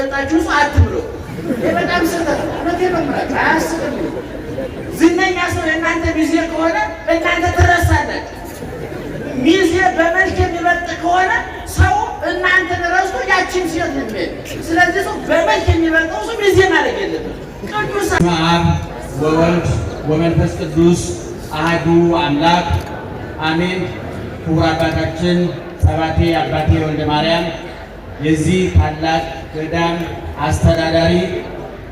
የመጣችሁ ሰው አትምሩ። በጣም ስህተት ነው። እውነቴን ነው የምላችሁ። አያስብም። ዝነኛ ሰው የእናንተ ሚዜ ከሆነ እናንተ ትረሳላችሁ። ሚዜ በመልክ የሚበልጥ ከሆነ ሰው እናንተን ረስቶ ያችን ሴት ነው የሚሄድ። ስለዚህ ሰው በመልክ የሚበልጠው ሰው ሚዜ ማድረግ የለበትም። ቅዱስ አብ ወወልድ ወመንፈስ ቅዱስ አሐዱ አምላክ አሜን። ክቡር አባታችን ጸባቴ አባቴ ወልደ ማርያም የዚህ ታላቅ ገዳም አስተዳዳሪ፣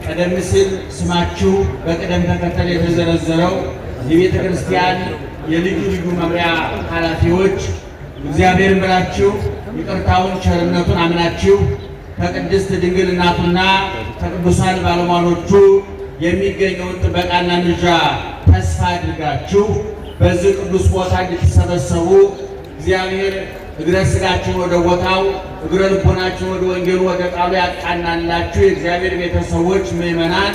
ቀደም ሲል ስማችሁ በቅደም ተከተል የተዘረዘረው የቤተ ክርስቲያን የልዩ ልዩ መምሪያ ኃላፊዎች እግዚአብሔርን ብላችሁ ይቅርታውን ቸርነቱን አምናችሁ ከቅድስት ድንግል እናቱና ከቅዱሳን ባለሟሎቹ የሚገኘውን ጥበቃና ምልጃ ተስፋ አድርጋችሁ በዚህ ቅዱስ ቦታ እንድትሰበሰቡ እግዚአብሔር እግረ ሥጋችሁን ወደ ቦታው እግረ ልቦናችሁን ወደ ወንጌሉ ወደ ቃሉ ያቃናላችሁ የእግዚአብሔር ቤተሰቦች ምዕመናን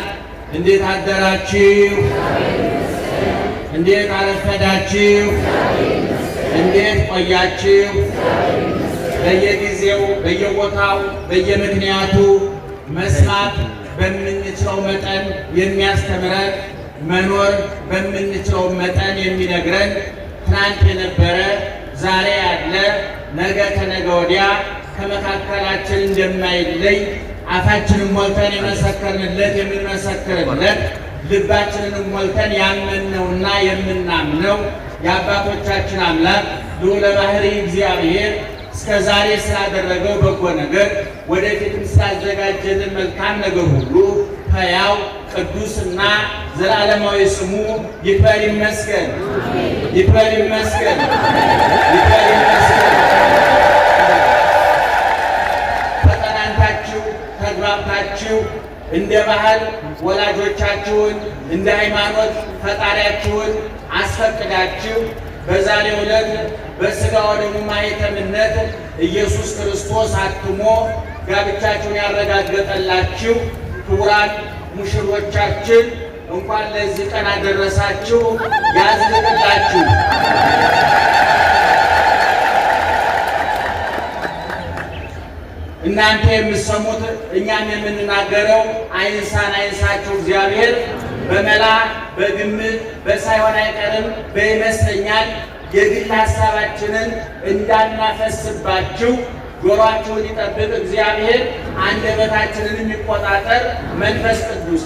እንዴት አደራችሁ? እንዴት አረፈዳችሁ? እንዴት ቆያችሁ? በየጊዜው በየቦታው በየምክንያቱ መስማት በምንችለው መጠን የሚያስተምረን መኖር በምንችለው መጠን የሚነግረን ትናንት የነበረ ዛሬ ያለ ነገ ከነገ ወዲያ ከመካከላችን እንደማይለይ አፋችንን ሞልተን የመሰከርንለት የምንመሰክርለት ልባችንን ሞልተን ያመንነውና የምናምነው የአባቶቻችን አምላክ ልዑለ ባሕርይ እግዚአብሔር እስከ ዛሬ ስላደረገው በጎ ነገር ወደፊትም ስላዘጋጀልን መልካም ነገር ሁሉ ሕያው ቅዱስና ዘላለማዊ ስሙ ይክበር ይመስገን፣ ይክበር ይመስገን፣ ይክበር ይመስገን። ተጠናንታችሁ ተግባብታችሁ እንደ ባህል ወላጆቻችሁን እንደ ሃይማኖት ፈጣሪያችሁን አስፈቅዳችሁ በዛሬው ዕለት በሥጋ ወደሙ ማኅተምነት ኢየሱስ ክርስቶስ አትሞ ጋብቻችሁን ያረጋገጠላችሁ ክቡራን ሙሽሮቻችን እንኳን ለዚህ ቀን አደረሳችሁ፣ ያዝልቅላችሁ። እናንተ የምትሰሙት እኛም የምንናገረው አይንሳን አይንሳችሁ። እግዚአብሔር በመላ በግምት በሳይሆን አይቀርም በይመስለኛል የግል ሐሳባችንን እንዳናፈስባችሁ ጆሮአችሁን ይጠብቅ እግዚአብሔር። አንደበታችንን የሚቆጣጠር መንፈስ ቅዱስ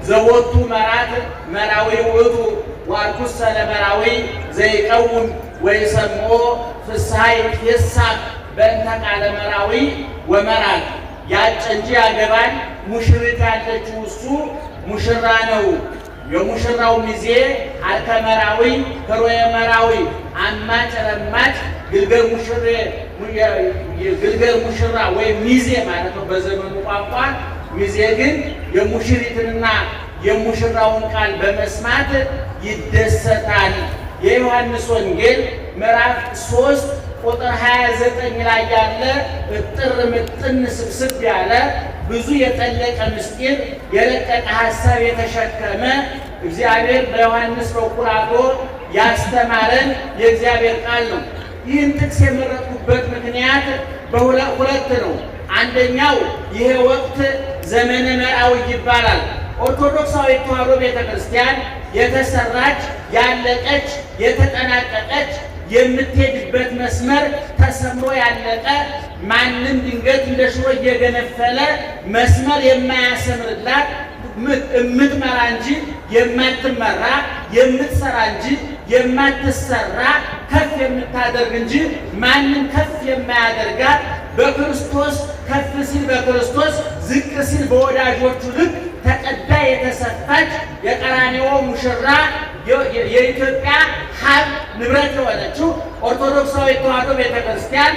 ዘወቱ መራት መራዊ ውእቱ ዋርኩሰ ለመራዊ ዘይቀውም ወይሰምዖ ፍስሐ ይትፌሳህ በእንተ ቃለ መራዊ ወመራት። ያጨ እንጂ ያገባል። ሙሽሪት ያለችው እሱ ሙሽራ ነው። የሙሽራው ሚዜ አልከ መራዊ ከሮየ መራዊ አማጭ ረማጭ ግልገል ሙሽራ ወይም ሚዜ ማለት ነው በዘመኑ ቋንቋ። ሚዜ ግን የሙሽሪትንና የሙሽራውን ቃል በመስማት ይደሰታል። የዮሐንስ ወንጌል ምዕራፍ 3 ቁጥር 29 ላይ ያለ እጥር ምጥን ስብስብ ያለ ብዙ የጠለቀ ምስጢር የረቀቀ ሐሳብ የተሸከመ እግዚአብሔር በዮሐንስ በኩል አድሮ ያስተማረን የእግዚአብሔር ቃል ነው። ይህን ጥቅስ የመረጥኩበት ምክንያት በሁለት ነው። አንደኛው ይሄ ወቅት ዘመነ መርዓዊ ይባላል። ኦርቶዶክሳዊ ተዋሕዶ ቤተ ክርስቲያን የተሰራች ያለቀች የተጠናቀቀች የምትሄድበት መስመር ተሰምሮ ያለቀ ማንም ድንገት እንደ ሽሮ እየገነፈለ መስመር የማያሰምርላት የምትመራ እንጂ የማትመራ የምትሰራ እንጂ የማትሰራ ከፍ የምታደርግ እንጂ ማንም ከፍ የማያደርጋት በክርስቶስ ከፍ ሲል በክርስቶስ ዝቅ ሲል በወዳጆቹ ልክ ተቀዳ የተሰፋች የቀራንዮ ሙሽራ የኢትዮጵያ ሀብት ንብረት የሆነችው ኦርቶዶክሳዊ ተዋሕዶ ቤተክርስቲያን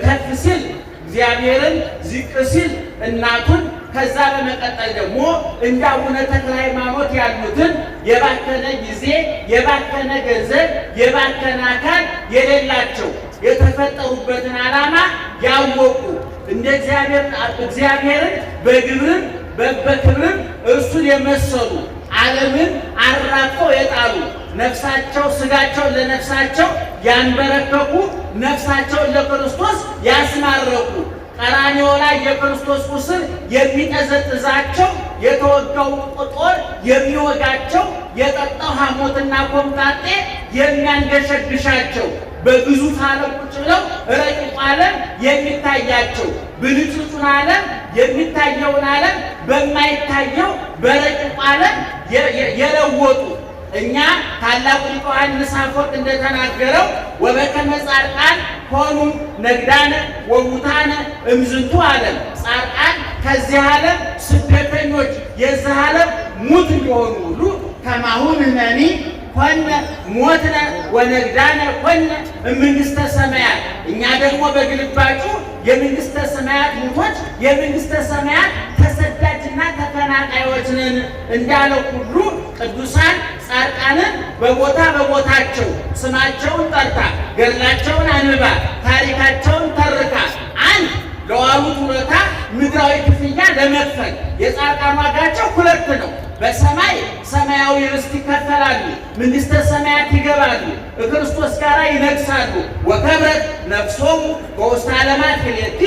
ከፍ ሲል እግዚአብሔርን ዝቅ ሲል እናቱን ከዛ በመቀጠል ደግሞ እንደ አቡነ ተክለ ሃይማኖት ያሉትን የባከነ ጊዜ የባከነ ገንዘብ የባከነ አካል የሌላቸው የተፈጠሩበትን ዓላማ ያወቁ እንደ እግዚአብሔርን በግብርም በክብርም እርሱን የመሰሉ ዓለምን አራቀው የጣሉ ነፍሳቸው ስጋቸው ለነፍሳቸው ያንበረከኩ ነፍሳቸውን ለክርስቶስ ያስማረኩ ቀራንዮ ላይ የክርስቶስ ቁስል የሚጠዘጥዛቸው፣ የተወጋው ጦር የሚወጋቸው፣ የጠጣው ሐሞትና ኮምጣጤ የሚያንገሸግሻቸው፣ በግዙፍ ዓለም ቁጭ ብለው ረቂቁ ዓለም የሚታያቸው፣ ብልጭልጩን ዓለም የሚታየውን ዓለም በማይታየው በረቂቁ ዓለም የለወጡ እኛ ታላቁ ሊቅ ዮሐንስ አፈወርቅ እንደተናገረው ወበከመ ጻድቃን ሆኑ ነግዳነ ወሙታነ እምዝንቱ ዓለም፣ ጻድቃን ከዚህ ዓለም ስደተኞች የዚህ ዓለም ሙት እንደሆኑ ሁሉ ከማሁ ንሕነኒ ኮነ ሞትነ ወነግዳነ ኮነ እምንግሥተ ሰማያት፣ እኛ ደግሞ በግልባጩ የመንግሥተ ሰማያት ሙቶች የመንግሥተ ሰማያት ተሰዳጅና ተፈናቃዮች ነን እንዳለው ሁሉ ቅዱሳን ጻድቃንን በቦታ በቦታቸው ስማቸውን ጠርታ ገድላቸውን አንባ ታሪካቸውን ተርካ አንድ ለዋሉት ውለታ ምድራዊ ክፍያ ለመክፈል የጻድቃን ዋጋቸው ሁለት ነው። በሰማይ ሰማያዊ ርስት ይከፈላሉ፣ መንግሥተ ሰማያት ይገባሉ፣ ከክርስቶስ ጋር ይነግሳሉ። ወከብረት ነፍሶሙ በውስተ ዓለማት ክልኤቲ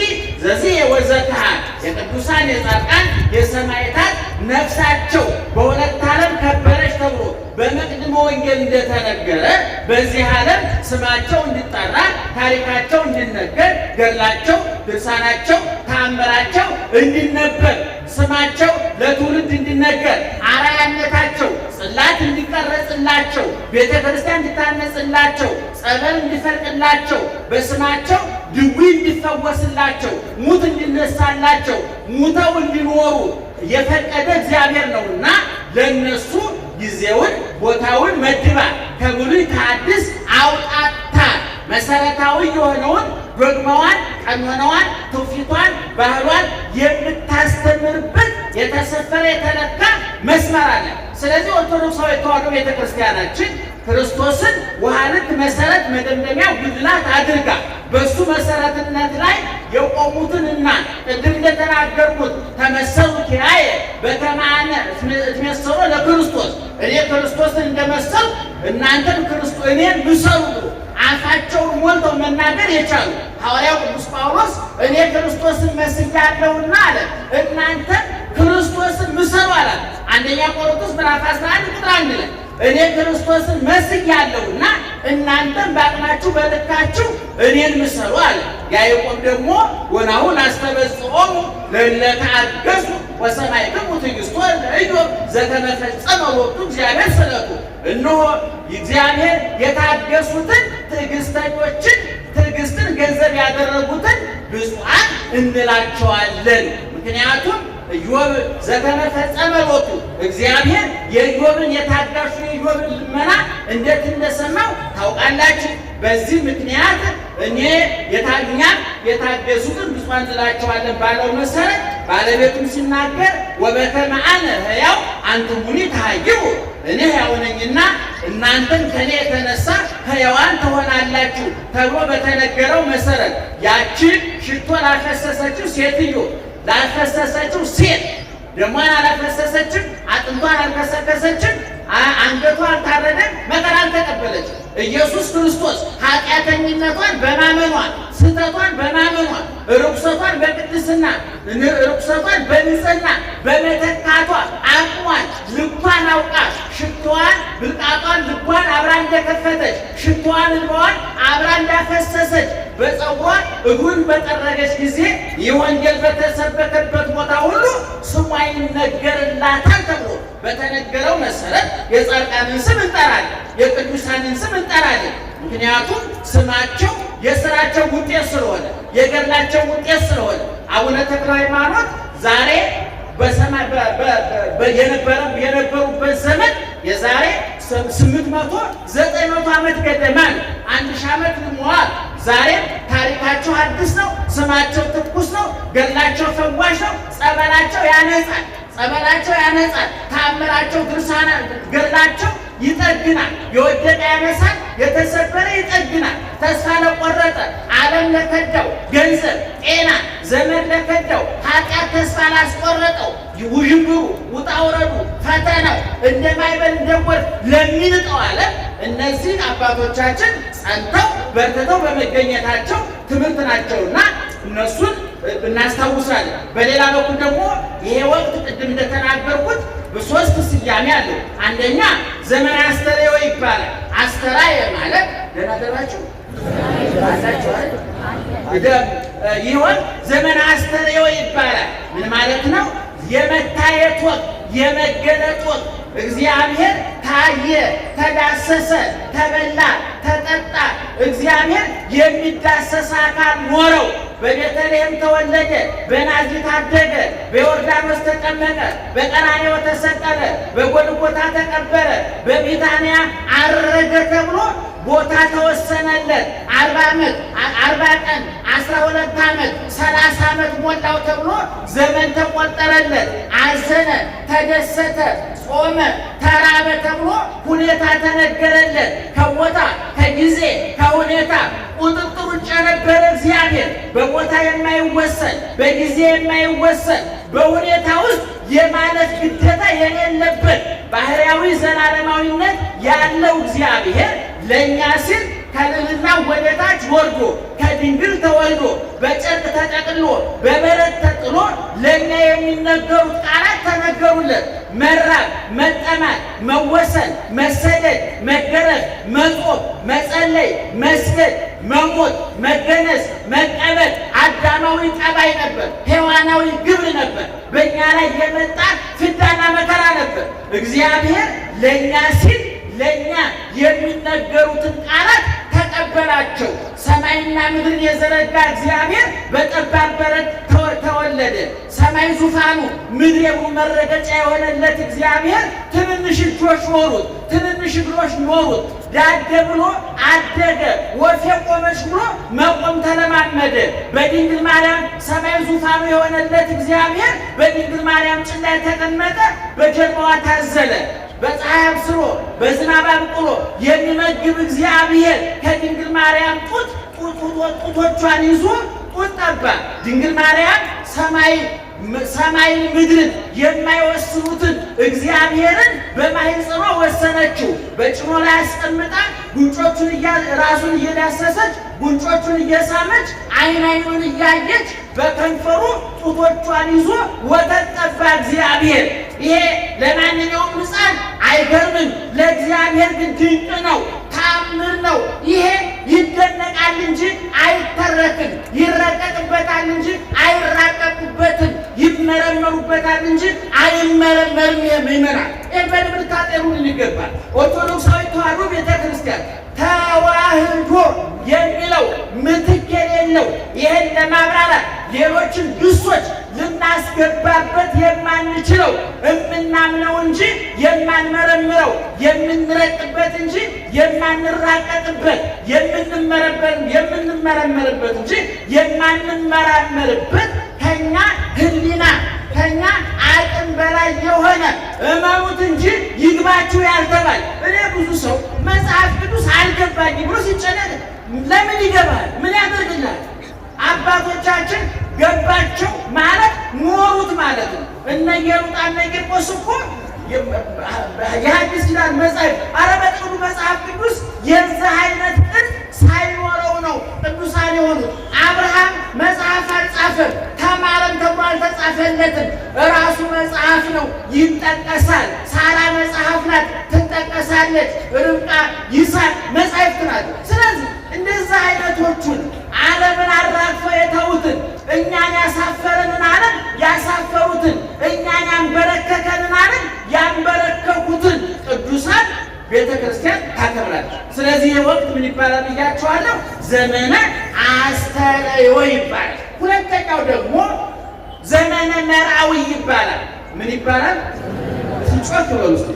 ዘዚህ ወዘከሃ፣ የቅዱሳን የጻድቃን የሰማዕታት ነፍሳቸው በሁለት ዓለም ከበረች ተብሎ በመቅድመ ወንጌል እንደተነገረ በዚህ ዓለም ስማቸው እንዲጠራ ታሪካቸው እንዲነገር ገድላቸው ድርሳናቸው ተአምራቸው እንዲነበብ ስማቸው ለትውልድ እንዲነገር አርአያነታቸው ጽላት እንዲቀረጽላቸው ቤተ ክርስቲያን እንዲታነጽላቸው ጸበል እንዲፈልቅላቸው በስማቸው ድውይ እንዲፈወስላቸው ሙት እንዲነሳላቸው ሙተው እንዲኖሩ የፈቀደ እግዚአብሔር ነውና ለነሱ ጊዜውን ቦታውን መድባ ከብሉይ ከአዲስ አውጣታ መሰረታዊ የሆነውን ዶግማዋን ቀኖናዋን ትውፊቷን ባህሏን የምታስተምርበት የተሰፈረ የተለካ መስመር አለ። ስለዚህ ኦርቶዶክሳዊ ተዋሕዶ ቤተክርስቲያናችን ክርስቶስን ውሃልት መሰረት መደምደሚያ ጉልላት አድርጋ በሱ መሰረትነት ላይ የቆሙትንና ቅድም እንደተናገርኩት ተመሰሉ ኪራየ በከመ አነ እትሜሰሎ ለክርስቶስ፣ እኔ ክርስቶስን እንደመሰሉ እናንተም እኔን ምሰሉ አፋቸውን ሞልተው መናገር የቻሉ ሐዋርያው ቅዱስ ጳውሎስ እኔ ክርስቶስን መስያለሁና አለ እናንተ ክርስቶስን ምሰሉ አለ። አንደኛ ቆሮንቶስ ምዕራፍ 11 ቁጥር 1 ላይ እኔ ክርስቶስን መስያለሁና እናንተም በአቅማችሁ በልካችሁ እኔን ምሰሉ አለ። ያዕቆብ ደግሞ ወናሁ ላስተበጽሖሙ ለእለ ተአገሡ ወሰማዕክሙ ትዕግሥቶ ለኢዮብ ዘከመ ፈጸመ ሎቱ እግዚአብሔር ስእለቱ፣ እነሆ እግዚአብሔር የታገሱትን ትዕግሥተኞችን ትዕግሥትን ገንዘብ ያደረጉትን ብፁዓን እንላቸዋለን። ምክንያቱም ኢዮብ ዘከመ ፈጸመ ሎቱ እግዚአብሔር የኢዮብን የታጋሹ የኢዮብን ልመና እንዴት እንደሰማው ታውቃላችሁ። በዚህ ምክንያት እኛም የታገሱትን ብፁዓን እንላቸዋለን ባለው መሰረት ባለቤቱም ሲናገር ወበከመ አነ ሕያው አንትሙኒ ተሃይው፣ እኔ ሕያው ነኝና እናንተም ከኔ የተነሳ ሕያዋን ትሆናላችሁ ተብሎ በተነገረው መሰረት ያቺ ሽቶ ላፈሰሰችው ሴትዮ ላፈሰሰችው ሴት ደሟን አላፈሰሰችም፣ አጥንቷን አልከሰከሰችም፣ አንገቷ አልታረደም፣ መከራ አልተቀበለችም። ኢየሱስ ክርስቶስ ኃጢአተኝነቷን በማመኗ ስህተቷን በማመኗ ርኩሰቷን በቅድስና ርኩሰቷን በንጽሕና በመተካቷ አቅሟን ልኳን አውቃ ሽቶዋን ብልቃጧን ልቧን አብራ እንደከፈተች ሽቶዋን እንባዋን አብራ እንዳፈሰሰች በፀጉሯ እግሩን በጠረገች ጊዜ የወንጌል በተሰበከበት ቦታ ሁሉ ስሟ ይነገርላታል ተብሎ በተነገረው መሰረት የጻድቃንን ስም እንጠራለን፣ የቅዱሳንን ስም እንጠራለን። ምክንያቱም ስማቸው የስራቸው ውጤት ስለሆነ የገድላቸው ውጤት ስለሆነ አቡነ ተክለ ሃይማኖት ዛሬ በሰማይ የነበሩበት ዘመን የዛሬ 800-900 ዓመት ገደማ ነው። 1000 ዓመት ልሟል። ዛሬም ታሪካቸው አዲስ ነው። ስማቸው ትኩስ ነው። ገድላቸው ፈዋሽ ነው። ጸበላቸው ያነጻል። ተአምራቸው ድርሳና ገድላቸው ይጠግናል። የወደቀ ያነሳል፣ የተሰበረ ይጠግናል። ተስፋ ለቆረጠ ዓለም ለከዳው ገንዘብ፣ ጤና፣ ዘመን ለከዳው ኃጢአት ተስፋ ላስቆረጠው ውዥንብሩ፣ ውጣ ውረዱ፣ ፈተናው እንደማይበል እንደጎርፍ ለሚንጠው ዓለም እነዚህ አባቶቻችን ጸንተው በርትተው በመገኘታቸው ትምህርት ናቸውና እነሱን እናስታውሳለን። በሌላ በኩል ደግሞ ይሄ ወቅት ቅድም እንደተናገርኩት በሶስት ስያሜ አለው። አንደኛ ዘመነ አስተርእዮ ይባላል። አስተራየ ማለት ደህና ደራችሁ አላችሁ አይደል? ይህ ወቅት ዘመነ አስተርእዮ ይባላል። ምን ማለት ነው? የመታየት ወቅት፣ የመገለጥ ወቅት። እግዚአብሔር ታየ፣ ተዳሰሰ፣ ተበላ፣ ተጠጣ። እግዚአብሔር የሚዳሰስ አካል ኖረው። በቤተልሔም ተወለደ፣ በናዝሬት አደገ፣ በዮርዳኖስ ተጠመቀ፣ በቀራንዮ ተሰቀለ፣ በጎልጎታ ተቀበረ፣ በቢታንያ አረገ ተብሎ ቦታ ተወሰነለት። 40 ዓመት 40 ቀን 12 ዓመት 30 ዓመት ሞላው ተብሎ ዘመን ተቆጠረለት። አዘነ፣ ተደሰተ፣ ጾመ፣ ተራበ ተብሎ ሁኔታ ተነገረለት። ከቦታ ከጊዜ ከሁኔታ ቁጥጥር ውጭ የነበረ እግዚአብሔር በቦታ የማይወሰን በጊዜ የማይወሰን በሁኔታ ውስጥ የማለፍ ግዴታ የሌለበት ባህርያዊ ዘላለማዊነት ያለው እግዚአብሔር ለእኛ ሲል ከልዕልና ወደ ታች ወርዶ ከድንግል ተወልዶ በጨርቅ ተጠቅሎ በበረት ተጥሎ ለእኛ የሚነገሩት ቃላት ተነገሩለት። መራብ፣ መጠማት፣ መወሰን፣ መሰደድ፣ መገረፍ፣ መጾም፣ መጸለይ፣ መስገድ፣ መሞት፣ መገነዝ፣ መቀበል አዳማዊ ጠባይ ነበር። ሔዋናዊ ግብር ነበር። በእኛ ላይ የመጣ ፍዳና መከራ ነበር። እግዚአብሔር ለእኛ ሲል ለእኛ የሚነገሩትን ቃላት ተቀበላቸው። ሰማይና ምድርን የዘረጋ እግዚአብሔር በጠባብ በረት ተወለደ። ሰማይ ዙፋኑ፣ ምድር የእግሩ መረገጫ የሆነለት እግዚአብሔር ትንንሽ እጆች ኖሩት፣ ትንንሽ እግሮች ኖሩት። ዳደ ብሎ አደገ። ወፍ የቆመች ብሎ መቆም ተለማመደ። በድንግል ማርያም ሰማይ ዙፋኑ የሆነለት እግዚአብሔር በድንግል ማርያም ጭን ላይ ተቀመጠ። በጀርባዋ ታዘለ። በፀሐይ አብስሎ በዝናብ አብቅሎ የሚመግብ እግዚአብሔር ከድንግል ማርያም ጡቶቿን ይዞ ጡት ጠባ። ድንግል ማርያም ሰማይን ምድርን የማይወስኑትን እግዚአብሔርን በማኅፀኗ ወሰነችው። በጭኖ ላይ አስቀምጣ ጉንጮቹን ራሱን እየዳሰሰች ጉንጮቹን እየሳመች ዓይኑን እያየች በከንፈሩ ጡቶቿን ይዞ ወተት ጠባ እግዚአብሔር። ይሄ ለማንኛውም ሕፃን አይገርምም፣ ለእግዚአብሔር ግን ድንቅ ነው፣ ታምር ነው። ይሄ ይደነቃል እንጂ አይተረክም፣ ይረቀቅበታል እንጂ አይራቀቁበትም፣ ይመረመሩበታል እንጂ አይመረመርም። ይመራል። ይህ በልብ ልታጤኑን ይገባል። ኦርቶዶክሳዊ ተዋሕዶ ቤተ ክርስቲያን ተዋሕዶ የሚለው ምትክ የሌለው ይህን ለማብራራት ሌሎችን ግሶች ልናስገባበት የማንችለው እምናምነው እንጂ የማንመረምረው የምንረቅበት እንጂ የማንራቀቅበት የምንመረመርበት እንጂ የማንመራመርበት ከኛ ሕሊና ከኛ አቅም በላይ የሆነ እመኑት እንጂ ይግባችሁ ያልተባለ። እኔ ብዙ ሰው መጽሐፍ ቅዱስ አልገባኝ ብሎ ሲጨነቅ ለምን ይገባል? ምን ያደርግላል? አባቶቻችን ገባቸው ማለት ኖሩት ማለት ነው። እነ ኢየሉጣ እነ ቂርቆስ እኮ የሐዲስ ኪዳን መጽሐፍ አረበጥሩ መጽሐፍ ቅዱስ የዚህ አይነት ቅድ ሳይኖረው ነው ቅዱሳን የሆኑት። አብርሃም መጽሐፍ አልጻፈም፣ ተማረም ተብሎ አልተጻፈለትም። ራሱ መጽሐፍ ነው፣ ይጠቀሳል። ሳራ መጽሐፍ ናት፣ ትጠቀሳለች። ርብቃ፣ ይስሐቅ መጻሕፍት ናት። ስለዚህ እንደዚህ አይነቶቹን ዓለምን አራግፈው የተዉትን እኛን ያሳፈረንን ዓለም ያሳፈሩትን እኛን ያንበረከከንን ዓለም ያንበረከኩትን ቅዱሳን ቤተ ክርስቲያን ታከብራለች። ስለዚህ ይህ ወቅት ምን ይባላል ብያችኋለሁ? ዘመነ አስተርእዮ ይባላል። ሁለተኛው ደግሞ ዘመነ መርአዊ ይባላል። ምን ይባላል? ሲጮክ በሉ እስኪ።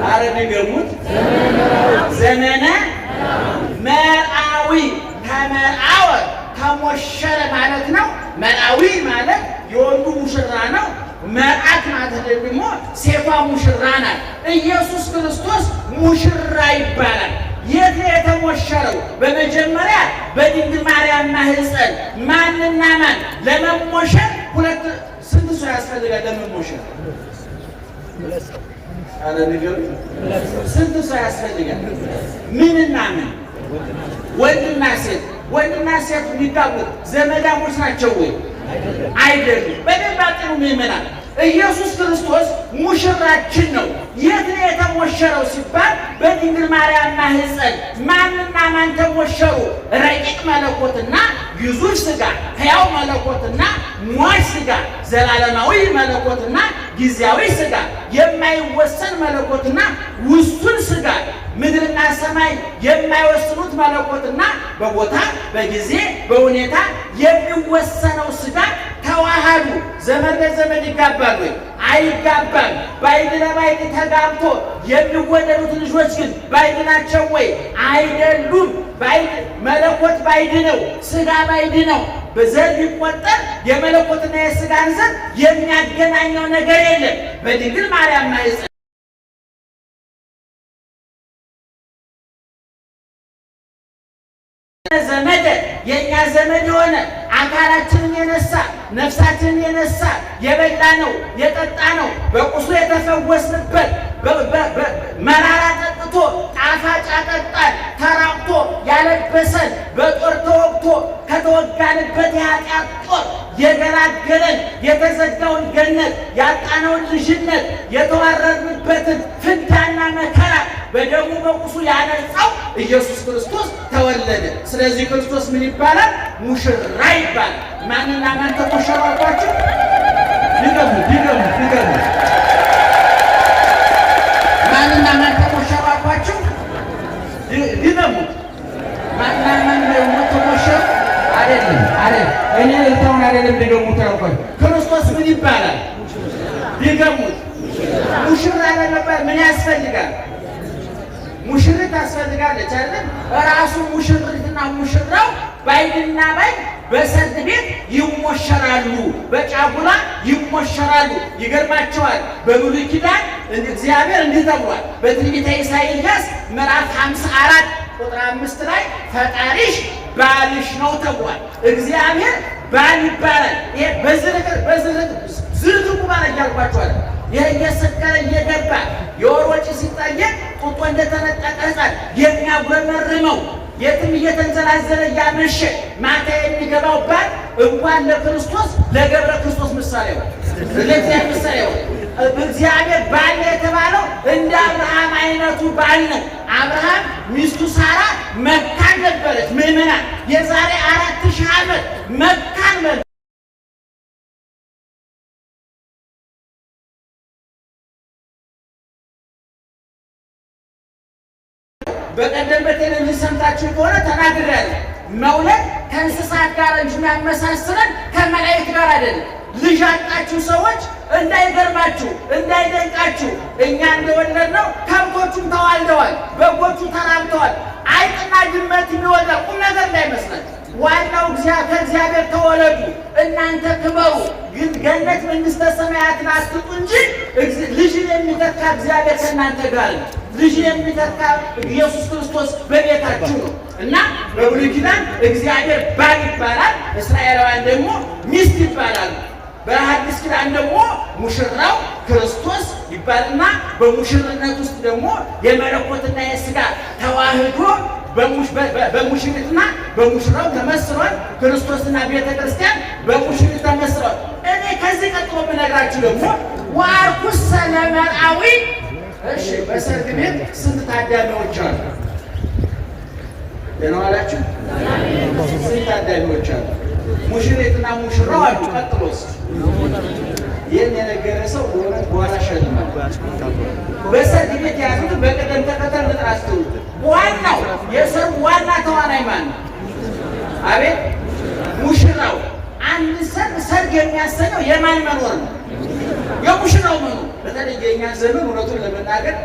ኧረ ንገሙት። ዘመነ መርአዊ ከመርአወ ከሞሸረ ማለት ነው። መርአዊ ማለት የወንዱ ሙሽራ ነው። መርአት ማለት ደግሞ ሴቷ ሙሽራ ናት። ኢየሱስ ክርስቶስ ሙሽራ ይባላል። የት ነው የተሞሸረው? በመጀመሪያ በድንግል ማርያም ማኅፀን። ማንና ማን ለመሞሸር ስንት ሰው ያስፈልጋል? ለመሞሸር አረ ንገሩ። ስንት ሰው ያስፈልጋል? ምንና ምን? ወንድና ሴት። ወንድና ሴት የሚጋቡት ዘመዳሞች ናቸው ወይ? አይደሉም። በደንብ አጥሩ ምእመናን። ኢየሱስ ክርስቶስ ሙሽራችን ነው። የት ነው የተሞሸረው ሲባል በድንግል ማርያም ማኅፀን። ማንና ማን ተሞሸሩ? ረቂቅ መለኮትና ግዙፍ ሥጋ፣ ሕያው መለኮትና ሟች ሥጋ፣ ዘላለማዊ መለኮትና ጊዜያዊ ሥጋ፣ የማይወሰን መለኮትና ውሱን ሥጋ፣ ምድርና ሰማይ የማይወስኑት መለኮትና በቦታ በጊዜ በሁኔታ የሚወሰነው ሥጋ ተዋሃዱ። ዘመድ ለዘመድ ይጋባል ወይ? አይጋባም። ባዕድ ለባዕድ ተጋብቶ የሚወለዱት ልጆች ግን ባዕድ ናቸው ወይ? አይደሉም። መለኮት ባዕድ ነው፣ ሥጋ ባዕድ ነው። በዘር ቢቆጠር የመለኮትና የሥጋን ዘር የሚያገናኘው ነገር የለም። በድንግል ማርያም ማኅፀን ዘመደ የእኛ ዘመድ የሆነ አካላችንን የነሳ ነፍሳችንን የነሳ የበላ ነው የጠጣ ነው በቁሱ የተፈወስንበት መራራ ጠጥቶ ጣፋጭ አጠጣን ተራቅቶ ያለበሰን በጦር ተወግቶ ከተወጋንበት የኃጢአት ጦር የገላገለን የተዘጋውን ገነት ያጣነውን ልጅነት የተዋረድንበትን ፍዳና መከራ በደሙ በቁሱ ያነጻው ኢየሱስ ክርስቶስ ተወለደ። ስለዚህ ክርስቶስ ምን ይባላል? ሙሽራ ይባላል። ማንና ማን ተሞሸሩ አልኳችሁ? ድገሙ። ማንና ማን ተሞሸሩ አልኳችሁ? ድገሙ። ማንና ማን ተሞሸሩ? አይደለም እኔ ልታውን አይደለም ድገሙ ተረቆይ ክርስቶስ ምን ይባላል? ድገሙት። ሙሽራ ለመባል ምን ያስፈልጋል? ሙሽሪት ታስፈልጋለች አይደል? ራሱ ሙሽሪትና ሙሽራው ባዕድና ባዕድ በሰርግ ቤት ይሞሸራሉ፣ በጫጉላ ይሞሸራሉ። ይገርማቸዋል። በብሉይ ኪዳን እግዚአብሔር እንዲህ ተብሏል። በትንቢተ ኢሳይያስ ምዕራፍ 54 ቁጥር 5 ላይ ፈጣሪሽ ባልሽ ነው ተብሏል። እግዚአብሔር ባል ይባላል። ይሄ ዝርዝር ባል እያልኳቸዋል። ይህ እየሰከረ እየገባ የወር ወጪ ሲጠየቅ ጡጦ እንደተነጠቀ ሕፃን የሚያጉረመርመው የትም እየተንዘላዘለ እያመሸ ማታ የሚገባው ባል እንኳን ለክርስቶስ ለገብረ ክርስቶስ ምሳሌው ለእግዚአብሔር ምሳሌው እግዚአብሔር ባል የተባለው እንደ አብርሃም አይነቱ ባል ነው። አብርሃም ሚስቱ ሳራ መካን ነበረች። ምዕመናን የዛሬ 4000 ዓመት መካን በቀደም በቴሌቪዥን ሰምታችሁ ከሆነ ተናግሬያለሁ። መውለድ ከእንስሳት ጋር እንጂ የሚያመሳስለን ከመላእክት ጋር አይደለም። ልጅ ያጣችሁ ሰዎች እንዳይገርማችሁ እንዳይደንቃችሁ፣ እኛ እንደወለድነው ከብቶቹም ተዋልደዋል፣ በጎቹ ተራብተዋል። አይጥና ድመት የሚወልድ ቁም ነገር እንዳይመስላችሁ። ዋናው ከእግዚአብሔር ተወለዱ፣ እናንተ ክበሩ። ግን ገነት መንግሥተ ሰማያትን አትጡ እንጂ ልጅን የሚተካ እግዚአብሔር ከእናንተ ጋር ነው። ልጅን የሚተካ ኢየሱስ ክርስቶስ በቤታችሁ ነው። እና በብሉይ ኪዳን እግዚአብሔር ባል ይባላል፣ እስራኤላውያን ደግሞ ሚስት ይባላሉ። በሐዲስ ኪዳን ደግሞ ሙሽራው ክርስቶስ ይባልና በሙሽርነት ውስጥ ደግሞ የመለኮትና የሥጋ ተዋህዶ በሙሽሪትና በሙሽራው ተመስሏል። ክርስቶስና ቤተ ክርስቲያን በሙሽሪት ተመስሏል። እኔ ከዚህ ቀጥሎ ብነግራችሁ ደግሞ ወአርኩሰ ለመርዓዊ። እሺ፣ በሰርግ ቤት ስንት ታዳሚዎች አሉ? ደህና ዋላችሁ? ስንት ታዳሚዎች አሉ? ሙሽሪትና ሙሽራው አሉ። ቀጥሎስ ይህን የነገረ ሰው በእውነት በኋላ ሸልማል። በሰርግ ቤት ያሉት በቅደም ተከተል ልጥራችሁ። ዋናው የሰርጉ ዋና ተዋናይ ማን ነው? አቤት ሙሽራው። አንድ ሰርግ የሚያሰኘው የማን መኖር ነው? የሙሽራው መኖር። በተለይ የእኛን ዘመን እውነቱን ለመናገር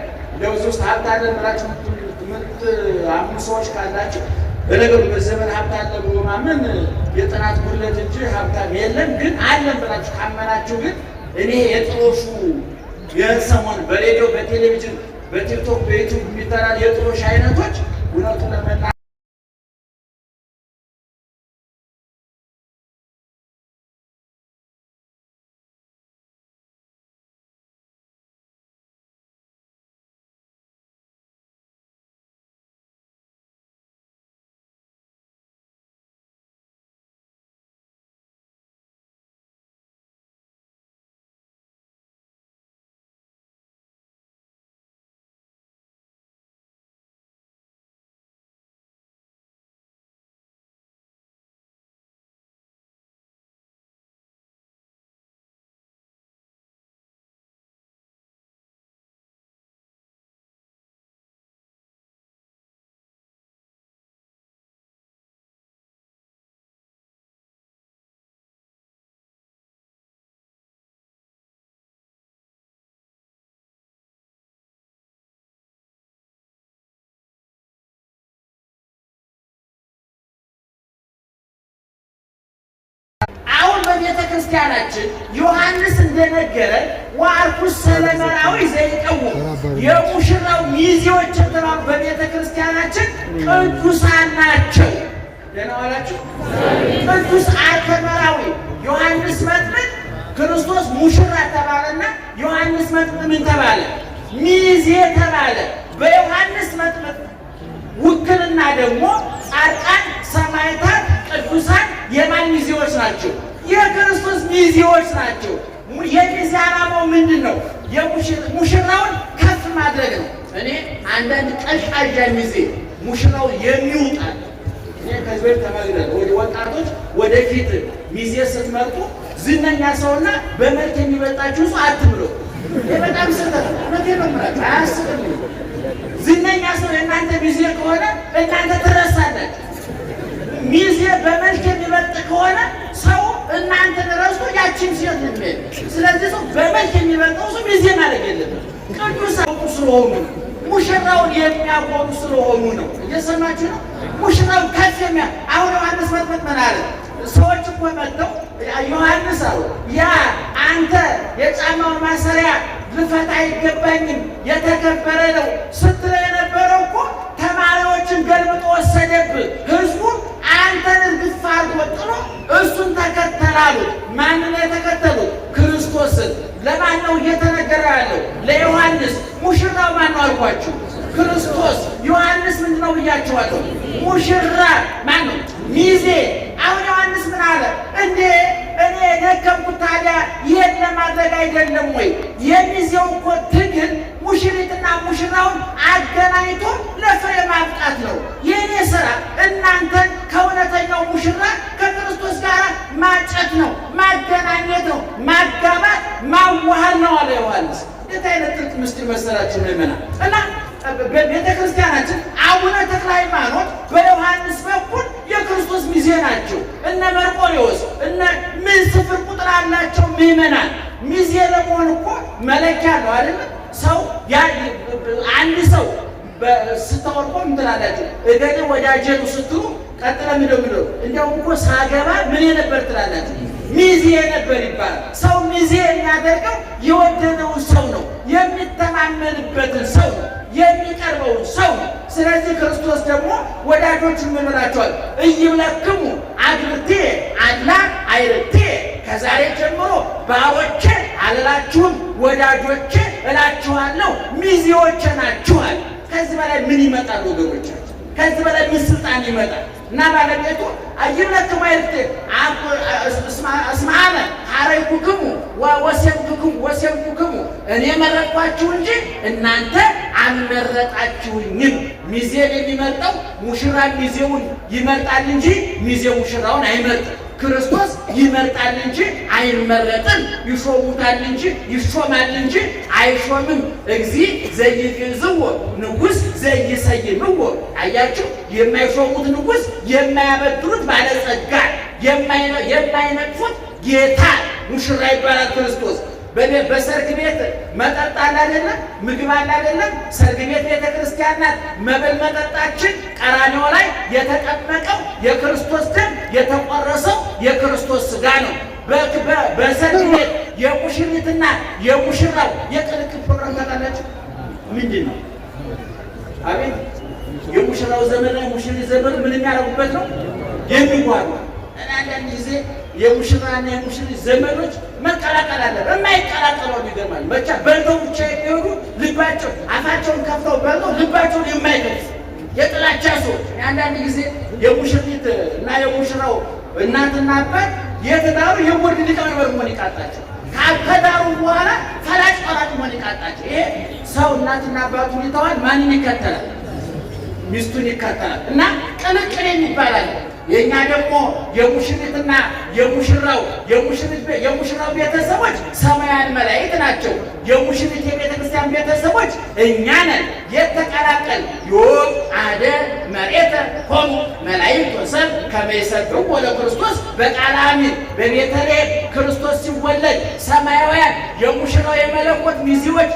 ለብዙ ውስጥ ሀብት አለን ብላችሁ የምታምኑ ሰዎች ካላችሁ በነገሩ በዘመን ሀብት አለ ብሎ ማመን የጥናት ጉድለት እንጂ ሀብታም የለም። ግን አለን ብላችሁ ካመናችሁ ግን እኔ የጥሮሹ የሰሞን በሬዲዮ በቴሌቪዥን በቲክቶክ በዩቱብ የሚተላል የጥሮሽ አይነቶች እውነቱን ለመናገር ክርስቲያናችን ዮሐንስ እንደነገረን ወአርኩስ ሰለመናዊ ዘይቀውም የሙሽራው ሚዜዎች የተባሉ በቤተ ክርስቲያናችን ቅዱሳን ናቸው። ደህና ዋላችሁ። ቅዱስ አርከመራዊ ዮሐንስ መጥምቅ ክርስቶስ ሙሽራ ተባለና ዮሐንስ መጥምቅ ምን ተባለ? ሚዜ ተባለ። በዮሐንስ መጥምቅ ውክልና ደግሞ ጻድቃን፣ ሰማዕታት፣ ቅዱሳን የማን ሚዜዎች ናቸው? የክርስቶስ ሚዜዎች ናቸው። የሚዜ ዓላማው ምንድን ነው? ሙሽራውን ከፍ ማድረግ ነው። እኔ አንዳንድ ቀዥቃዣ ሚዜ ሙሽራው የሚውጣል ከዚህ ተማግረን ወደ ወጣቶች ወደፊት ሚዜ ስትመርጡ ዝነኛ ሰውና በመልክ የሚበልጣችሁ ሰው አትብሎ። በጣም ስህተት ነው። እውነቴን ነው የምላችሁ፣ አያስብም። ዝነኛ ሰው የእናንተ ሚዜ ከሆነ እናንተ ትረሳላችሁ። ሚዜ በመልክ የሚበልጥ ከሆነ ሰው እናንተን ረስቶ ያቺን ሴት ነው የሚሄድ። ስለዚህ ሰው በመልክ የሚበልጠው ሰው ሚዜ ማድረግ የለበትም። ቅዱሳን ስለሆኑ ሙሽራውን የሚያቆሙ ስለሆኑ ነው። እየሰማችሁ ነው? ሙሽራውን ከፍ አሁን ዮሐንስ መጥምቅ ምን አለ? ሰዎች እኮ መጥተው ዮሐንስ አሉ ያ አንተ የጫማውን ማሰሪያ ልፈታ አይገባኝም የተከበረ ነው ስትለው የነበረው እኮ ተማሪዎችን ገልብጦ ወሰደብህ። ህዝቡ አንተን እርግፍ አድርጎ ጥሎ እሱን ተከተላሉ። ማንን የተከተሉት? ክርስቶስን። ለማን ነው እየተነገረ ያለው? ለዮሐንስ። ሙሽራው ማን ነው አልኳችሁ? ክርስቶስ። ዮሐንስ ምንድን ነው ብያችኋለሁ? ሙሽራ ማን ነው? ሚዜ። አሁን ዮሐንስ ምን አለ? እንዴ እኔ የደከምኩት ታዲያ ይሄን ለማድረግ አይደለም ወይ? የሚዜው እኮ ትግል ሙሽሪትና ሙሽራውን አገናኝቶ ለፍሬ ማብቃት ነው። የእኔ ስራ እናንተን ከእውነተኛው ሙሽራ ከክርስቶስ ጋር ማጨት ነው፣ ማገናኘት ነው፣ ማጋባት ማዋሃድ ነው አለ ዮሐንስ። እንዴት አይነት ጥልቅ ምስጢር መሰላችሁ ምእመናን! እና በቤተ ክርስቲያናችን አቡነ ተክለ ሃይማኖት በዮሐንስ በኩል የክርስቶስ ሚዜ ናቸው። እነ መርቆሬዎስ እነ ምን ስፍር ቁጥር አላቸው ምእመናን። ሚዜ ለመሆን እኮ መለኪያ ነው አይደል? ሰው አንድ ሰው ስታወርቆ ምን ትላላችሁ? እገሌ ወዳጄ ነው ስትሉ ቀጥለ ምንድነው? እንዲያውም እኮ ሳገባ ምን ነበር ትላላችሁ? ሚዜ ነበር ይባላል። ሰው ሚዜ የሚያደርገው የወደደውን ሰው ነው፣ የሚተማመንበትን ሰው ነው፣ የሚቀርበውን ሰው ነው። ስለዚህ ክርስቶስ ደግሞ ወዳጆቹን ምን ብላቸዋል? እይብለክሙ አግብርቴ አድላ አይርቴ፣ ከዛሬ ጀምሮ ባሮቼ አልላችሁም ወዳጆቼ እላችኋለሁ፣ ሚዜዎቼ ናችኋል። ከዚህ በላይ ምን ይመጣል ወገኖቻችን? ከዚህ በላይ ምን ስልጣን ይመጣል? እና ባለቤቱ አይብለክሙ አይርቴ እስማአነ ሐረይኩክሙ ወሰብኩክሙ፣ እኔ መረጥኳችሁ እንጂ እናንተ አልመረጣችሁኝም። ሚዜን የሚመርጠው ሙሽራ ሚዜውን ይመርጣል እንጂ ሚዜ ሙሽራውን አይመርጥም። ክርስቶስ ይመርጣል እንጂ አይመረጥም። ይሾሙታል እንጂ ይሾማል እንጂ አይሾምም። እግዚእ ዘይግዝዎ ንጉሥ ዘይሰይምዎ። አያችሁ፣ የማይሾሙት ንጉሥ፣ የማያበድሩት ባለጸጋ፣ የማይነቅፉት ጌታ ሙሽራ ይባላል ክርስቶስ። በሰርግ ቤት መጠጥ አለ አይደለም? ምግብ አለ አይደለም? ሰርግ ቤት ቤተ ክርስቲያን ናት። መብል መጠጣችን ቀራንዮ ላይ የተጠመቀው የክርስቶስ ደም የተቆረሰው የክርስቶስ ሥጋ ነው። በሰርግ ቤት የሙሽሪትና የሙሽራው የቅልቅል ፕሮግራም ታውቃላችሁ? ምንድን ነው? አቤት! የሙሽራው ዘመን ሙሽሪት ዘመን ምን የሚያደርጉበት ነው? የሚዋሉ። አንዳንድ ጊዜ የሙሽራና የሙሽሪት ዘመዶች መቀላቀል አለ። የማይቀላቀለው ይገርማል። ብቻ በልተው ብቻ የሚሄዱ ልባቸው አፋቸውን ከፍተው በልተው ልባቸውን የማይገልጽ የጥላቻ ሰዎች። አንዳንድ ጊዜ የሙሽሪት እና የሙሽራው እናትና አባት የትዳሩ የቦርድ ሊቀመንበር መሆን ይቃጣቸው፣ ከዳሩ በኋላ ፈላጭ ቆራጭ መሆን ይቃጣቸው። ይሄ ሰው እናትና አባቱን ይተዋል፣ ማንን ይከተላል? ሚስቱን ይከተላል። እና ቅልቅል የሚባላል። የኛ ደግሞ የሙሽሪትና የሙሽራው ቤተሰቦች ሰማያን መላእክት ናቸው። የሙሽሪት የቤተ ክርስቲያን ቤተሰቦች እኛ ነን። የተቀላቀል ዮም አደ መሬተ ሆሙ መላእክት ወሰብ ከመ ይሰብሑ ለክርስቶስ በቃለ አሚን። በቤተልሔም ክርስቶስ ሲወለድ ሰማያውያን የሙሽራው የመለኮት ሚዜዎች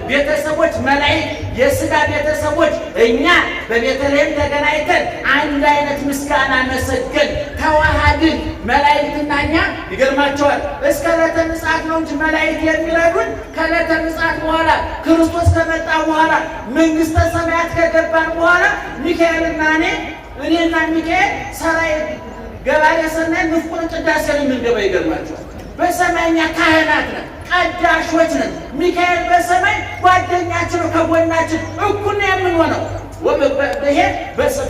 ቤተሰቦች መላእክት፣ የሥጋ ቤተሰቦች እኛ በቤተልሔም ተገናኝተን አንድ አይነት ምስጋና መሰገን ተዋሃድን። መላእክትና እኛ ይገርማቸዋል። እስከ ዕለተ ምጽአት ነው እንጂ መላእክት የሚረዱን ከዕለተ ምጽአት በኋላ ክርስቶስ ከመጣ በኋላ መንግሥተ ሰማያት ከገባን በኋላ ሚካኤልና እኔና ሚካኤል ሰራይ ገባሬ ሰናይ ንፍቁን ቅዳሴ ነው የምንገባ። ይገርማቸዋል። በሰማይ እኛ ካህናት ነን፣ ቀዳሾች ነን። ሚካኤል በሰማይ ጓደኛችን ነው፣ ከጎናችን እኩል ነው የምንሆነው። ይሄ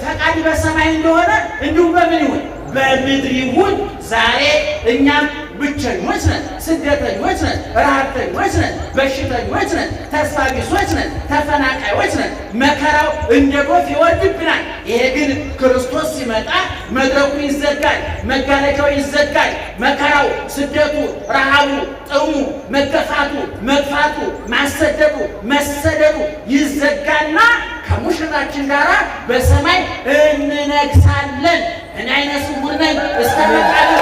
ፈቃድ በሰማይ እንደሆነ እንዲሁም በምን ይሁን በምድር ይሁን። ዛሬ እኛም ብቸኞች ነን፣ ስደተኞች ነን፣ ረሃብተኞች ነን፣ በሽተኞች ነን፣ ተስፋ ቢሶች ነን፣ ተፈናቃዮች ነን። መከራው እንደ ጎፍ ይወርድብናል። ይሄ ግን ክርስቶስ ሲመጣ መድረኩ ይዘጋል፣ መጋረጃው ይዘጋል። መከራው፣ ስደቱ፣ ረሃቡ፣ ጥሙ፣ መገፋቱ፣ መግፋቱ፣ ማሰደዱ፣ መሰደዱ ይዘጋና ከሙሽራችን ጋር በሰማይ እንነግሳለን። እኔ ዓይነ ስውር ነኝ እስከ መቃብር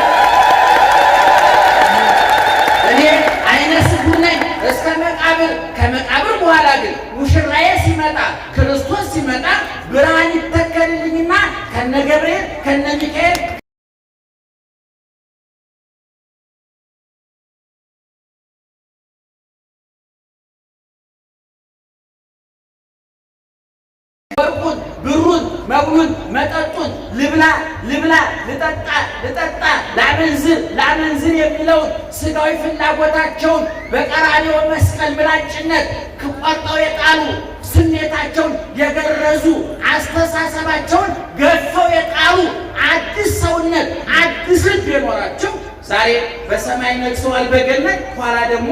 እኔ ዓይነ ስውር ነኝ እስከ መቃብር። ከመቃብር በኋላ ግን ሙሽራዬ ሲመጣ ክርስቶስ ሲመጣ ብርሃን ይተከልልኝና ከነ ገብርኤል ከነ ሚካኤል ወርቁን ብሩን መብሉን መጠጡን ልብላ ልጠጣ ላመንዝር የሚለውን ስጋዊ ፍላጎታቸውን በቀራንዮ መስቀል ምላጭነት ቆርጠው የጣሉ ስሜታቸውን የገረዙ አስተሳሰባቸውን ገፈው የጣሉ አዲስ ሰውነት አዲስ ልብ የኖራቸው ዛሬ በሰማይ ነግሰዋል በገነት። ኋላ ደግሞ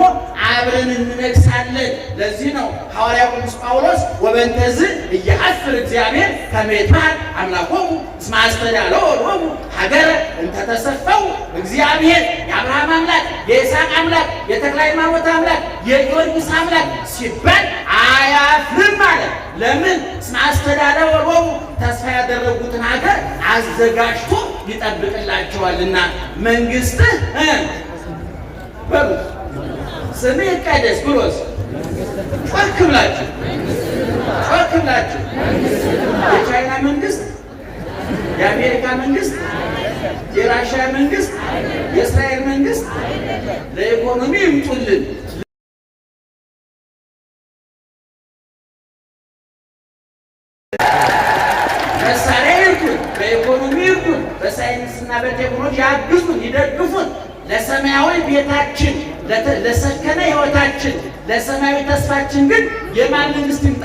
አብረን እንነግሳለን። ለዚህ ነው ሐዋርያው ቅዱስ ጳውሎስ ወበንተዝ እያአፍር እግዚአብሔር ከመ ይትበሃል አምላኮሙ እስመ አስተዳለወ ሎሙ ሀገረ እንተ ተሰፈው። እግዚአብሔር የአብርሃም አምላክ የይስሐቅ አምላክ የተክለ ሃይማኖት አምላክ የጊዮርጊስ አምላክ ሲባል አያፍርም ማለት ለምን? እስመ አስተዳለወ ሎሙ ተስፋ ያደረጉትን ሀገር አዘጋጅቶ ይጠብቅላቸዋልና። መንግሥትህ በሉ ስምህ ይቀደስ ብሎስ ጮክ ብላችሁ የቻይና መንግስት፣ የአሜሪካ መንግስት፣ የራሽያ መንግስት፣ የእስራኤል መንግስት ለኢኮኖሚ ይምጡልን መሳሪያ ይርዱን፣ በኢኮኖሚ ይርዱን፣ በሳይንስና በቴክኖሎጂ ያግዙን፣ ይደግፉን። ለሰማያዊ ቤታችን ለሰከነ ሕይወታችን ለሰማያዊ ተስፋችን ግን የማን መንግስት ይምጣ?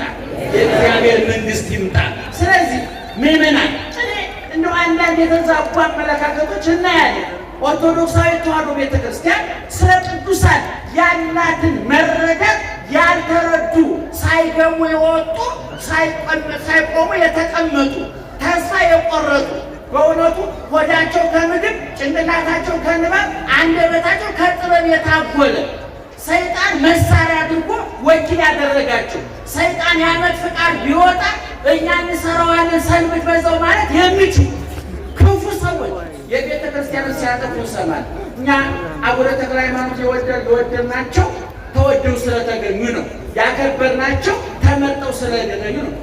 የእግዚአብሔር መንግስት ይምጣ። ስለዚህ ምዕመናን እኔ እንደው አንዳንድ የተዛቡ አመለካከቶች እናያለን። ኦርቶዶክሳዊ ተዋሕዶ ቤተክርስቲያን ስለ ቅዱሳን ያላትን መረዳት ያልተረዱ ሳይገሙ የወጡ ሳይቆሙ የተቀመጡ ተስፋ የቆረጡ በእውነቱ ሆዳቸው ከምግብ ጭንቅላታቸው ከንባብ አንደበታቸው ከጥበብ የታጎለ ሰይጣን መሳሪያ አድርጎ ወኪል ያደረጋቸው ሰይጣን የዓመት ፍቃድ ቢወጣ እኛ እንሰራዋለን ሰንብት በዛው ማለት የሚችሉ ክፉ ሰዎች የቤተ ክርስቲያን ሲያጠፉ ይሰማል። እኛ አቡነ ተክለ ሃይማኖት የወደድናቸው ተወደው ስለተገኙ ነው። ያከበርናቸው ተመርጠው ስለተገኙ ነው።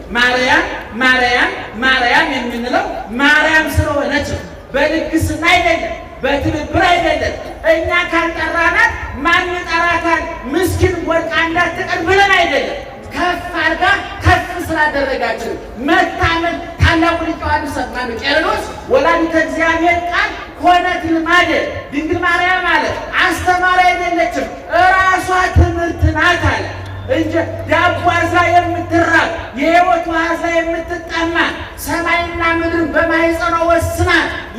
ማርያም የምንለው ማርያም ስለሆነች ነው። በልግስና አይደለም፣ በትብብር አይደለም። እኛ ካልጠራናት ማን ይጠራታል? ምስኪን ወድቃ እንዳትቀር ብለን አይደለም። ከፍ አድርጋ ከፍ ስላደረጋችን መታመን ታላቁ ሊቅ ዮሐንስ ቄርሎስ ወላዲተ እግዚአብሔር ቃል ሆነት ልማደ ድንግል ማርያም አለ አስተማሪ አይደለችም፣ እራሷ ትምህርት ናት አለ እንጂ ዳቦ አዝላ የምትራብ የሕይወት ውሃ አዝላ የምትጠማ ሰማይና ምድርን በማኅፀኗ ወስና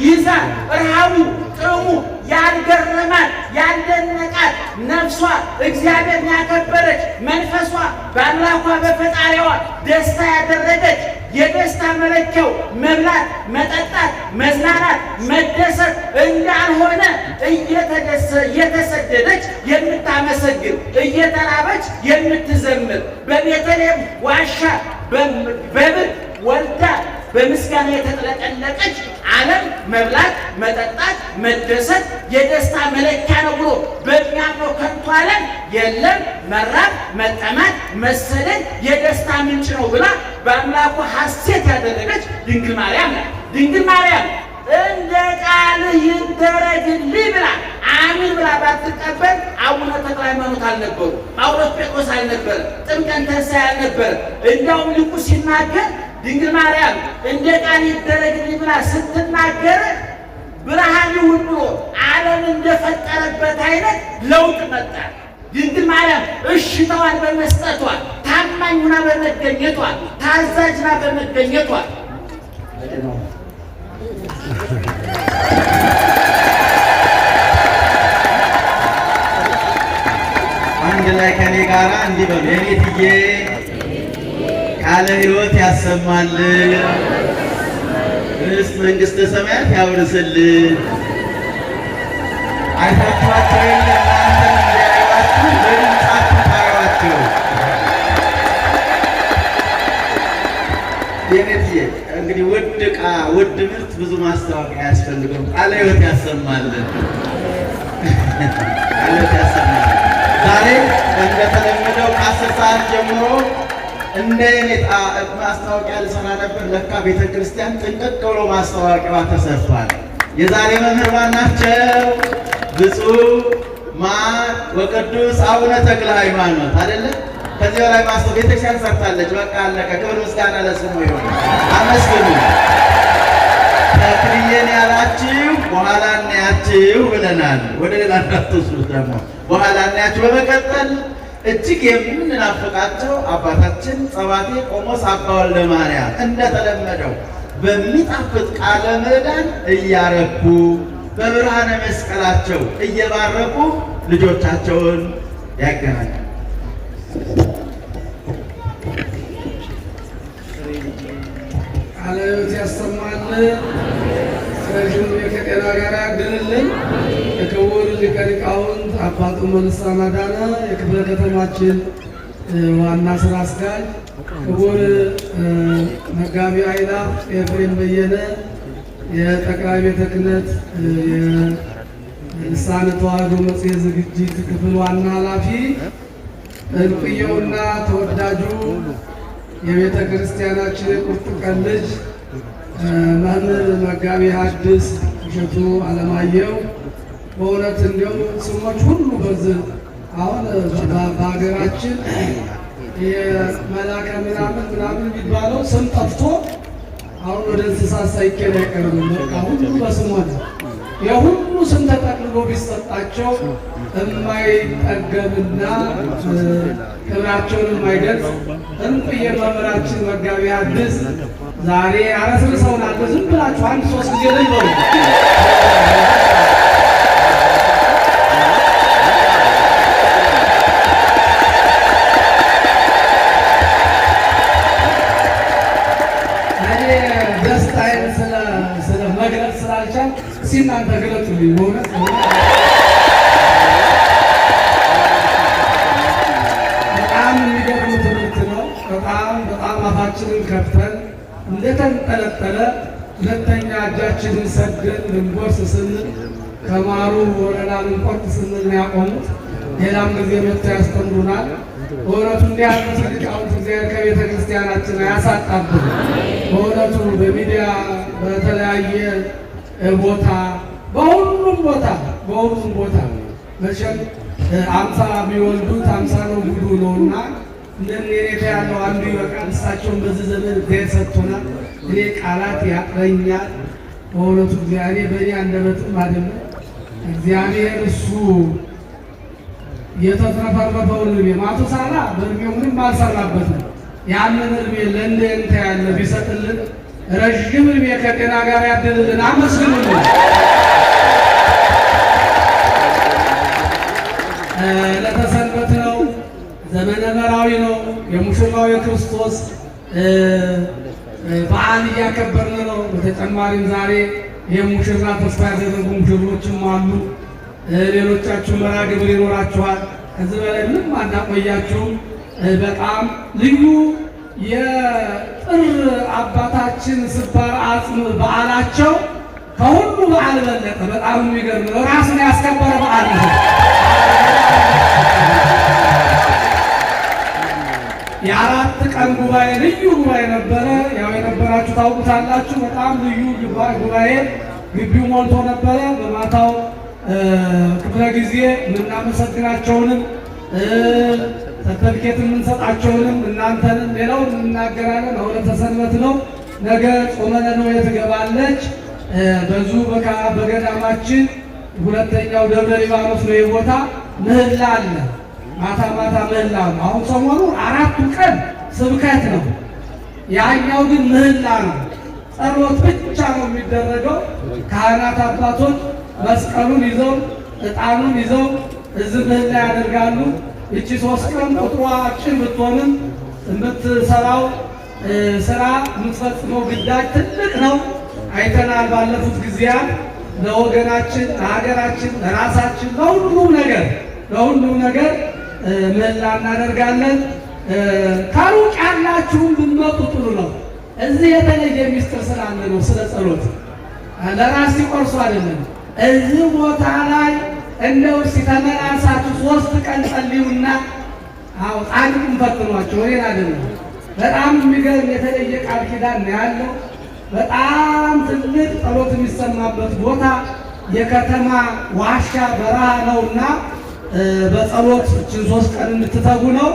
ይዛ ረሃቡ ጥሙ ያልገረማት ያልደነቃት ነፍሷ እግዚአብሔርን ያከበረች መንፈሷ በአምላኳ በፈጣሪዋ ደስታ ያደረገች የደስታ መለኪያው መብላት፣ መጠጣት፣ መዝናናት፣ መደሰት እንዳልሆነ እየተሰደደች የምታመሰግን እየተራበች የምትዘምር በቤተልሔም ዋሻ በብር ወልዳ በምስጋና የተጥለቀለቀች ዓለም መብላት፣ መጠጣት፣ መደሰት የደስታ መለኪያ ነው ብሎ በሚያምነው ከንቱ ዓለም የለም መራብ፣ መጠማት፣ መሰደድ የደስታ ምንጭ ነው ብላ በአምላኩ ሐሴት ያደረገች ድንግል ማርያም ናት። ድንግል ማርያም እንደ ቃልህ ይደረግልኝ ብላ አሚን ብላ ባትቀበል አቡነ ተክለ ሃይማኖት አልነበሩ፣ ጳውሎስ ጴጥሮስ አልነበረ፣ ጥምቀት ተንሣኤ አልነበረ። እንዲያውም ሊቁ ሲናገር ድንግል ማርያም እንደ ቃል ይደረግልኝ ብላ ስትናገር ብርሃን ይሁን ብሎ ዓለም እንደፈጠረበት አይነት ለውጥ መጣ። ድንግል ማርያም እሽታዋን በመስጠቷ፣ ታማኝ ሆና በመገኘቷ፣ ታዛዥ ሆና በመገኘቷ አንድ ላይ ከኔ ጋራ እንዲህ በሉ። የኔትዬ ቃለ ሕይወት ያሰማልን፣ ርስት መንግሥተ ሰማያት ያውርስልን። አይታችኋቸው የለ እናንተን እንዲያዩዋችሁ በድምፃችሁ ታዩዋቸው። የኔትዬ እንግዲህ ውድ ዕቃ ውድ ምርት ብዙ ማስታወቂያ አያስፈልገውም። ቃለ ሕይወት ያሰማልን፣ ቃለ ሕይወት ያሰማልን። ዛሬ እንደተለመደው ከ10 ሰዓት ጀምሮ እንደ የኔታ ማስታወቂያ ልሰራ ነበር። ለካ ቤተ ክርስቲያን ጥንቅቅ ብሎ ማስታወቂያዋ ተሰርቷል። የዛሬ መምህር ማን ናቸው? ብፁዕ ማር ወቅዱስ አቡነ ተክለ ሃይማኖት አይደለ? ከዚህ በላይ ማስታወቂያ ቤተ ክርስቲያን ሰርታለች። በቃ አለቀ። ክብር ምስጋና ለስሙ ይሁን። አመስግኑ። ተክልዬን ያላችሁ በኋላ እናያችሁ ብለናል። ወደ ሌላ እንዳትወስዱት ደግሞ በኋላ እናያችሁ። በመቀጠል እጅግ የምንናፍቃቸው አባታችን ጸባቴ ቆሞስ አባ ወልደ ማርያም እንደተለመደው በሚጣፍጥ ቃለ ምዕዳን እያረኩ በብርሃነ መስቀላቸው እየባረኩ ልጆቻቸውን ያገናኛል። ቃለ ሕይወት ያሰማልን፣ ረዥም ከጤና ጋር ያድልልን። የክቡር ሊቀ ሊቃውንት አባቱ መልሳን አዳነ የክፍለ ከተማችን ዋና ስራ አስኪያጅ፣ ክቡር መጋቢ አእላፍ ኤፍሬም በየነ የጠቅላይ ቤተ ክህነት የልሳነ ተዋሕዶ መጽሔት ዝግጅት ክፍል ዋና ኃላፊ፣ እንቁየውና ተወዳጁ የቤተ ክርስቲያናችን የቁርጥ ቀን ልጅ መምህር መጋቢ ሐዲስ እሸቱ አለማየሁ፣ በእውነት እንዲሁም ስሞች ሁሉ በዚህ አሁን በሀገራችን የመላከ ምናምን የሚባለው ስም ጠፍቶ አሁን ወደ እንስሳት ሳይኬድ አይቀርም። በቃ ሁሉ በስሙ ነው። የሁሉ ስም ተጠቅልሎ ቢሰጣቸው የማይጠገብና ክብራቸውን የማይገልጽ እንቁዬ መምህራችን መጋቢ ሐዲስ ዛሬ አረስርሰውናል። ዝም ብላችሁ አንድ 3 ጊዜ ላይ በሉ። ደስታዬን ስለ መግለጽ ስላልቻል እስኪ እናንተ ግለጡልኝ። በእውነት በጣም የሚገርም ትምህርት ነው። በጣም አፋችንን ከፍተን እንደተንጠለጠለ ሁለተኛ እጃችንን ሰደን ልንጎርስ ስንል ከማሩ ወረዳ ልንቆርጥ ስንል ነው ያቆሙት። ሌላም ጊዜ መጥተው ያስተምሩናል። በእውነቱ እንዲህ ያሉት ሊቃውንት እግዚአብሔር ከቤተ ክርስቲያናችን አያሳጣብን። በእውነቱ በሚዲያ በተለያየ ቦታ በሁሉም ቦታ መቼም 50 የሚወልዱት 50 ነው ጉዱ ነውና እንደኔታ ያለው አንዱ ይበቃል። እሳቸውን በዚህ ዘመን እግዚአብሔር ሰጥቶናል። እኔ ቃላት ያጥረኛል። በእውነቱ እግዚአብሔር በእኔ አንደበትም አይደለም እግዚአብሔር እሱ የተትረፈረፈውን እድሜ ማቱሳላ በእድሜው ምንም አልሰራበትም። ያንን እድሜ ለእንደንተ ያለ ቢሰጥልን ረዥም እድሜ ከጤና ጋር ያድልልን። አመስግኑልን። ለተሰንበት ነው፣ ዘመነ መራዊ ነው፣ የሙሽራው የክርስቶስ በዓል እያከበርን ነው። በተጨማሪም ዛሬ የሙሽራ ተስፋ ያደረጉ ሙሽሮችም አሉ። ሌሎቻችሁ መርሃ ግብር ይኖራችኋል። ከዚህ በላይ ምንም አናቆያችሁም። በጣም ልዩ የጥር አባታችን ስባር አጽም በዓላቸው ከሁሉ በዓል በለጠ። በጣም የሚገርም ነው። ራስን ያስከበረ በዓል ነው። የ4 ቀን ጉባኤ ልዩ ጉባኤ ነበረ። ያው የነበራችሁ ታውቁታላችሁ። በጣም ልዩ ጉባኤ ግቢው ሞልቶ ነበረ። በማታው ክፍለ ጊዜ የምናመሰግናቸውንም ሰርተፍኬት የምንሰጣቸውንም እናንተንም ሌላውን እንናገራለን። ዕለተ ሰንበት ነው። ነገ ጾመ ነነዌ ትገባለች። በዙ በገዳማችን ሁለተኛው ደብረ ሊባኖስ ነው የቦታ ምህላ አለ። ማታ ማታ ምህላ ነው። አሁን ሰሞኑ 4ቱ ቀን ስብከት ነው። ያኛው ግን ምህላ ነው። ጸሎት ብቻ ነው የሚደረገው። ካህናት አባቶች መስቀሉን ይዘው ዕጣኑን ይዘው እዚህ ምህላ ያደርጋሉ። እቺ 3 ቀን ቁጥሯ አጭር ብትሆንም የምትሰራው ስራ የምትፈጽመው ግዳጅ ትልቅ ነው። አይተናል ባለፉት ጊዜያት ለወገናችን፣ ለሀገራችን፣ ለራሳችን ለሁሉም ነገር ምህላ እናደርጋለን። ከሩቅ ያላችሁም ብትመጡ ጥሩ ነው። እዚህ የተለየ ሚስጥር ስላለ ነው። ስለ ጸሎት ለራስ ሲቆርሱ አይደለም። እዚህ ቦታ ላይ እንደው ሲተመላሳችሁ 3 ቀን ጸልዩና ጻድቁን ፈትኗቸው። እኔን አይደለም። በጣም የሚገርም የተለየ ቃል ኪዳን ነው ያለው። በጣም ትልቅ ጸሎት የሚሰማበት ቦታ የከተማ ዋሻ በረሃ ነውና በጸሎት እችን 3 ቀን እንድትተጉ ነው።